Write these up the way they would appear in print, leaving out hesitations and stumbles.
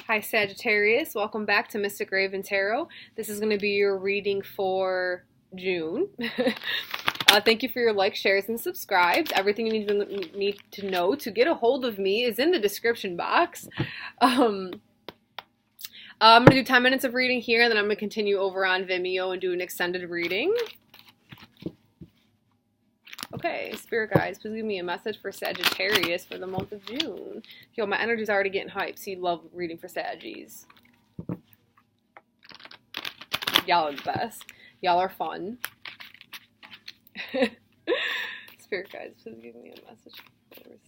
Hi Sagittarius, welcome back to Mystic Raven Tarot. This is going to be your reading for June. Thank you for your likes, shares, and subscribes. Everything you need to know to get a hold of me is in the description box. I'm going to do 10 minutes of reading here, and then I'm going to continue over on Vimeo and do an extended reading. Okay, Spirit Guides, please give me a message for Sagittarius for the month of June. Yo, my energy's already getting hyped. So you love reading for Saggies. Y'all are the best. Y'all are fun. Spirit Guides, please give me a message for Sagittarius.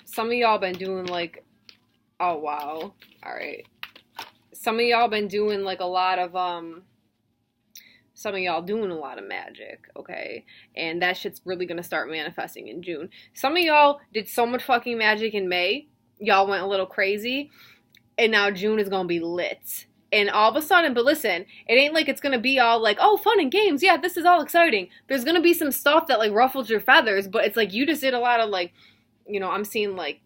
Some of y'all been doing like, oh wow, alright. Some of y'all been doing like a lot of, some of y'all doing a lot of magic, okay? And that shit's really gonna start manifesting in June. Some of y'all did so much fucking magic in May, y'all went a little crazy, and now June is gonna be lit. And all of a sudden, but listen, it ain't like it's gonna be all like, oh, fun and games, yeah, this is all exciting. There's gonna be some stuff that like ruffles your feathers, but it's like you just did a lot of like, you know, I'm seeing like,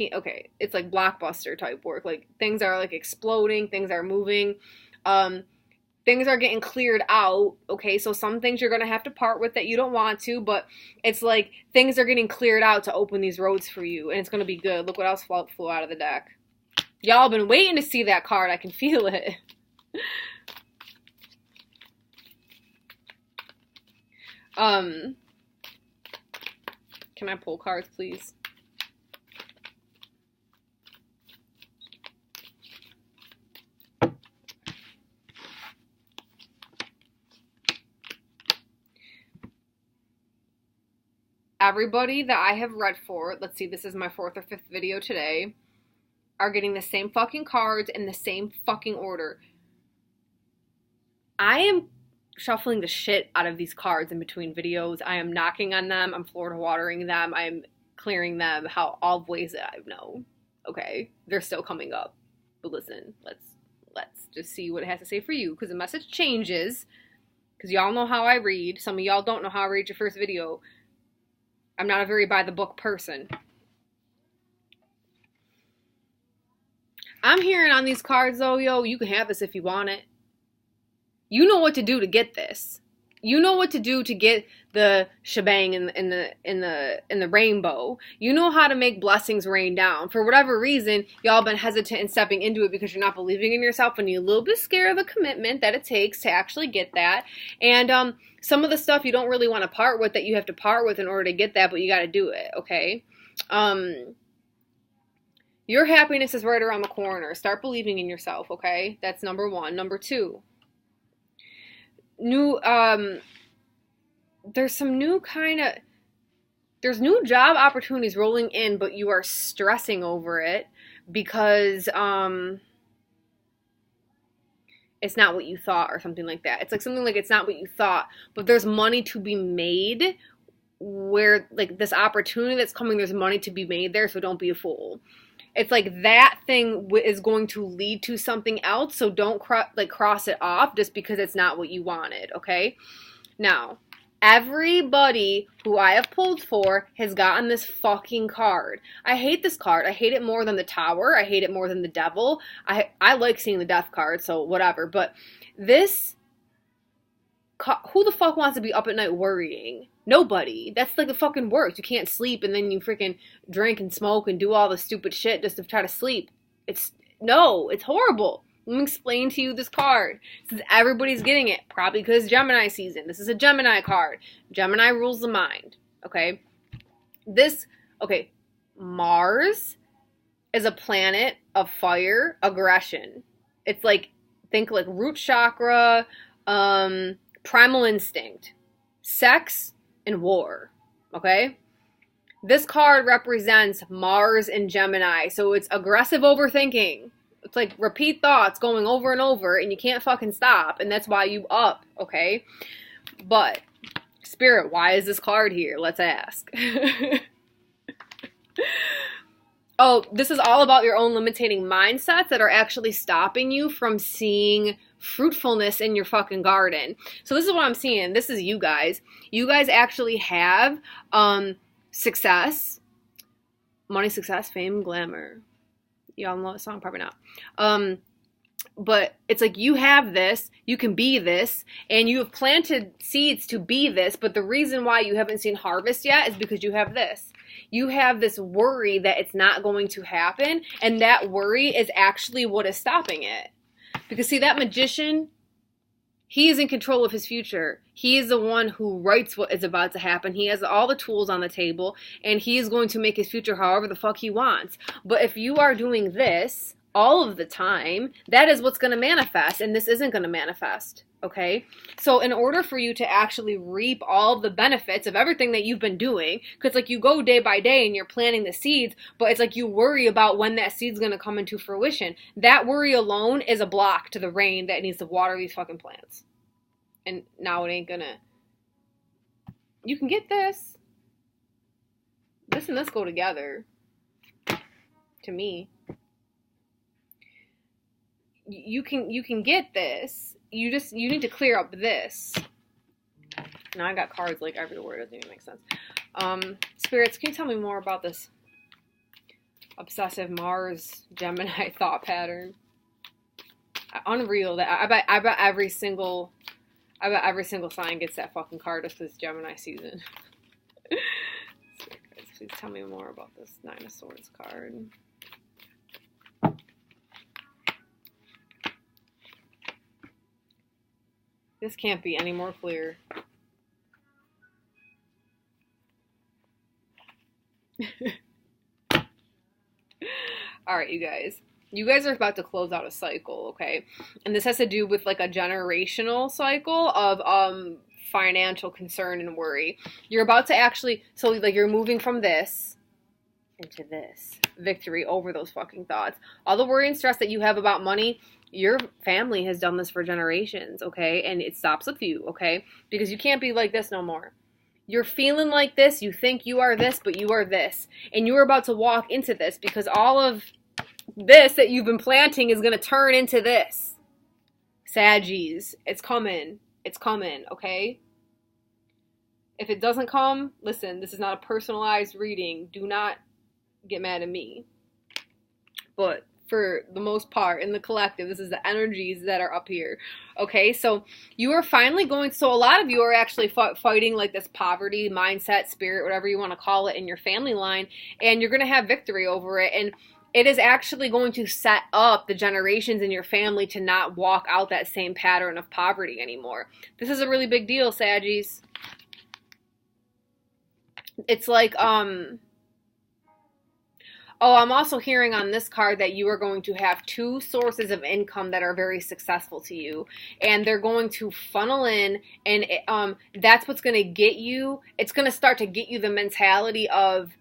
okay, it's like blockbuster type work. Like things are like exploding, things are moving, things are getting cleared out. Okay, so some things you're gonna have to part with that you don't want to, but it's like things are getting cleared out to open these roads for you, and it's gonna be good. Look what else flew out of the deck. Y'all been waiting to see that card. I can feel it. Can I pull cards, please? Everybody that I have read for, let's see, this is my 4th or 5th video today, are getting the same fucking cards in the same fucking order. I am shuffling the shit out of these cards in between videos. I am knocking on them. I'm Florida watering them. I'm clearing them all ways that I know. Okay, they're still coming up. But listen, let's just see what it has to say for you, because the message changes. Because y'all know how I read. Some of y'all don't know how I read your first video. I'm not a very by-the-book person. I'm hearing on these cards, though, yo, you can have this if you want it. You know what to do to get this. You know what to do to get the shebang in the rainbow. You know how to make blessings rain down. For whatever reason, y'all been hesitant in stepping into it because you're not believing in yourself and you're a little bit scared of the commitment that it takes to actually get that. And some of the stuff you don't really want to part with that you have to part with in order to get that, but you got to do it, okay? Your happiness is right around the corner. Start believing in yourself, okay? That's number 1. Number 2. There's some new there's new job opportunities rolling in, but you are stressing over it because, it's not what you thought or something like that. It's like something like it's not what you thought, but there's money to be made where, like, this opportunity that's coming, there's money to be made there, so don't be a fool. It's like that thing is going to lead to something else, so don't cross it off just because it's not what you wanted, okay? Now, everybody who I have pulled for has gotten this fucking card. I hate this card. I hate it more than the Tower. I hate it more than the Devil. I like seeing the Death card, so whatever. But this, who the fuck wants to be up at night worrying? Nobody. That's like the fucking worst. You can't sleep and then you freaking drink and smoke and do all the stupid shit just to try to sleep. It's horrible. Let me explain to you this card. Since everybody's getting it, probably because Gemini season. This is a Gemini card. Gemini rules the mind. Okay? Mars is a planet of fire, aggression. It's like, think like root chakra, primal instinct, sex, and war. Okay? This card represents Mars and Gemini, so it's aggressive overthinking. It's like repeat thoughts going over and over, and you can't fucking stop, and that's why you up, okay? But, Spirit, why is this card here? Let's ask. Oh, this is all about your own limiting mindsets that are actually stopping you from seeing fruitfulness in your fucking garden. So this is what I'm seeing. This is you guys. You guys actually have success, money, success, fame, glamour. Y'all know the song? Probably not. But it's like you have this, you can be this, and you have planted seeds to be this, but the reason why you haven't seen harvest yet is because you have this. You have this worry that it's not going to happen, and that worry is actually what is stopping it. Because see, that magician, he is in control of his future. He is the one who writes what is about to happen. He has all the tools on the table, and he is going to make his future however the fuck he wants. But if you are doing this all of the time, that is what's going to manifest, and this isn't going to manifest. Okay, so in order for you to actually reap all the benefits of everything that you've been doing, because like you go day by day and you're planting the seeds, but it's like you worry about when that seed's going to come into fruition. That worry alone is a block to the rain that needs to water these fucking plants. And now it ain't gonna. You can get this. This and this go together. To me. You can get this. You need to clear up this. Now I got cards like everywhere. It doesn't even make sense. Spirits, can you tell me more about this obsessive Mars Gemini thought pattern? Unreal. That I bet every single sign gets that fucking card just because it's Gemini season. Spirits, please tell me more about this Nine of Swords card. This can't be any more clear. Alright, you guys. You guys are about to close out a cycle, okay? And this has to do with like a generational cycle of financial concern and worry. You're about to actually, so like you're moving from this into this. Victory over those fucking thoughts. All the worry and stress that you have about money, your family has done this for generations, okay? And it stops with you, okay? Because you can't be like this no more. You're feeling like this, you think you are this, but you are this. And you're about to walk into this because all of this that you've been planting is going to turn into this. Saggies, it's coming. It's coming, okay? If it doesn't come, listen, this is not a personalized reading. Do not get mad at me. But for the most part, in the collective, this is the energies that are up here. Okay, so you are finally going, so a lot of you are actually fighting like this poverty mindset, spirit, whatever you want to call it, in your family line, and you're going to have victory over it, and it is actually going to set up the generations in your family to not walk out that same pattern of poverty anymore. This is a really big deal, Saggies. It's like, oh, I'm also hearing on this card that you are going to have two sources of income that are very successful to you. And they're going to funnel in, and that's what's going to get you. It's going to start to get you the mentality of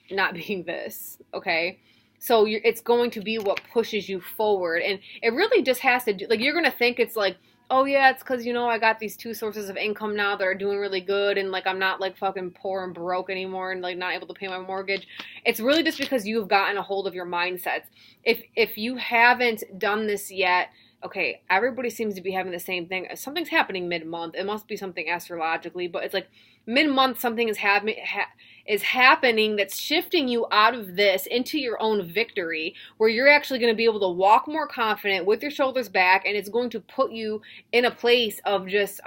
not being this, okay? So it's going to be what pushes you forward. And it really just has to do, like, you're going to think it's like, oh yeah, it's because, you know, I got these two sources of income now that are doing really good, and like I'm not like fucking poor and broke anymore and like not able to pay my mortgage. It's really just because you've gotten a hold of your mindsets. If you haven't done this yet, okay, everybody seems to be having the same thing. Something's happening mid-month. It must be something astrologically, but it's like mid-month something is happening that's shifting you out of this into your own victory, where you're actually going to be able to walk more confident with your shoulders back, and it's going to put you in a place of just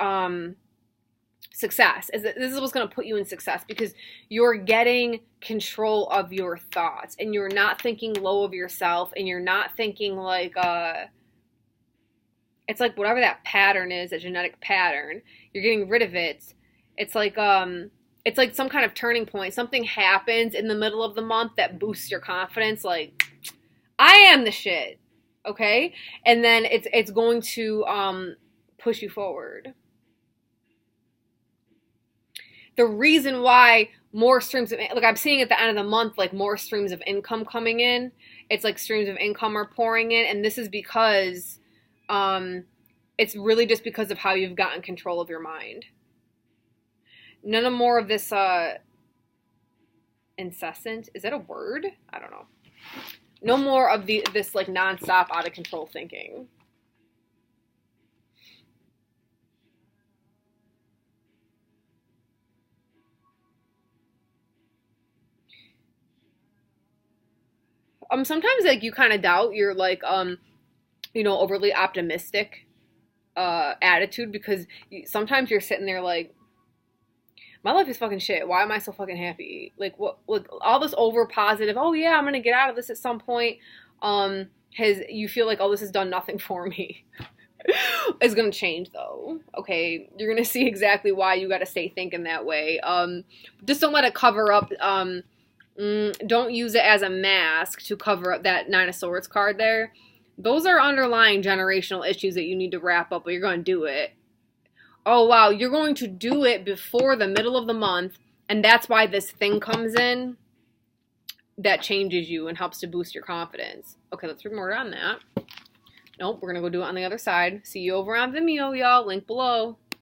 success. This is what's going to put you in success, because you're getting control of your thoughts, and you're not thinking low of yourself, and you're not thinking like it's like whatever that pattern is, that genetic pattern, you're getting rid of it. It's like some kind of turning point. Something happens in the middle of the month that boosts your confidence. Like, I am the shit, okay? And then it's going to push you forward. The reason why more streams of, like I'm seeing at the end of the month, like more streams of income coming in. It's like streams of income are pouring in, and this is because it's really just because of how you've gotten control of your mind. None of more of this incessant. Is that a word? I don't know. No more of this like nonstop out of control thinking. Sometimes like you kind of doubt your like overly optimistic attitude, because sometimes you're sitting there like, my life is fucking shit. Why am I so fucking happy? Like what? Like all this over positive. Oh yeah, I'm gonna get out of this at some point. You feel like, oh, this has done nothing for me. It's gonna change though. Okay, you're gonna see exactly why you got to stay thinking that way. Just don't let it cover up. Don't use it as a mask to cover up that Nine of Swords card there. Those are underlying generational issues that you need to wrap up, but you're gonna do it. Oh wow, you're going to do it before the middle of the month, and that's why this thing comes in that changes you and helps to boost your confidence. Okay, let's read more on that. Nope, we're going to go do it on the other side. See you over on Vimeo, y'all. Link below.